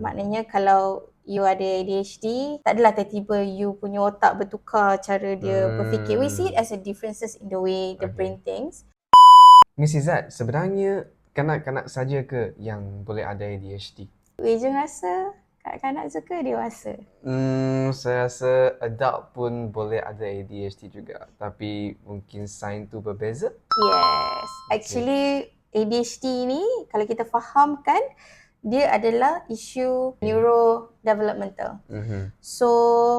Maknanya kalau you ada ADHD, tak adalah tiba-tiba you punya otak bertukar cara dia berfikir. We see it as a differences in the way the brain thinks. Miss Izzat, sebenarnya kanak-kanak saja ke yang boleh ada ADHD? Ejen rasa kanak-kanak je ke dewasa? Saya rasa adult pun boleh ada ADHD juga, tapi mungkin sign tu berbeza. Yes. Actually, ADHD ni kalau kita fahamkan, dia adalah isu neurodevelopmental. So,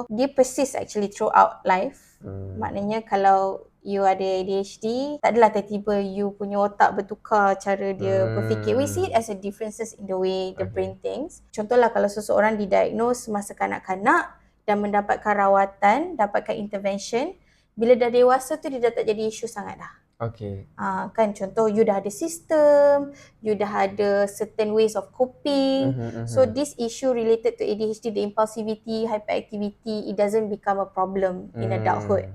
dia persist actually throughout life. Maknanya kalau you ada ADHD, tak adalah tiba-tiba you punya otak bertukar cara dia berfikir. We see it as a differences in the way the brain thinks. Contohlah kalau seseorang didiagnose masa kanak-kanak dan mendapatkan rawatan, dapatkan intervention, bila dah dewasa tu dia dah tak jadi isu sangat dah. Okay. Kan contoh you dah ada sistem, you dah ada certain ways of coping. So this issue related to ADHD, the impulsivity, hyperactivity, it doesn't become a problem in adulthood.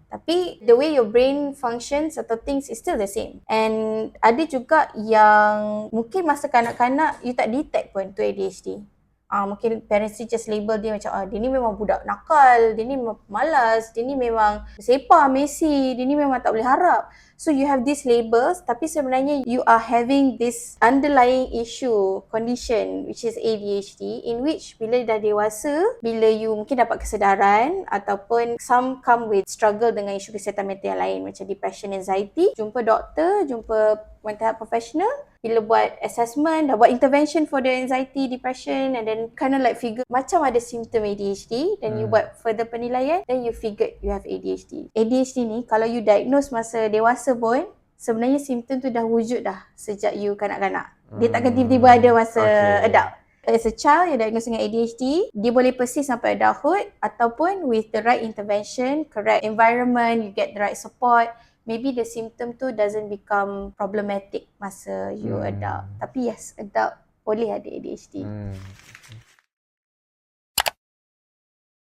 Tapi the way your brain functions atau things is still the same. And ada juga yang mungkin masa kanak-kanak you tak detect pun tu ADHD. Mungkin parents just label dia macam dia ni memang budak nakal, dia ni memang malas, dia ni memang sepah, Messi, dia ni memang tak boleh harap. So you have these labels, tapi sebenarnya you are having this underlying issue, condition which is ADHD, in which bila dah dewasa, bila you mungkin dapat kesedaran ataupun some come with struggle dengan isu kesihatan mental yang lain macam depression, anxiety, jumpa doktor, jumpa mental health professional. Bila buat assessment, dah buat intervention for the anxiety, depression, and then kind of like figure macam ada symptom ADHD, then you buat further penilaian, then you figured you have ADHD. ADHD ni kalau you diagnose masa dewasa pun, sebenarnya symptom tu dah wujud dah sejak you kanak-kanak. Dia takkan tiba-tiba ada masa adult. As a child, you're diagnosed dengan ADHD, dia boleh persist sampai adulthood ataupun with the right intervention, correct environment, you get the right support, maybe the symptom tu doesn't become problematic masa you adult. Tapi yes, adult boleh ada ADHD.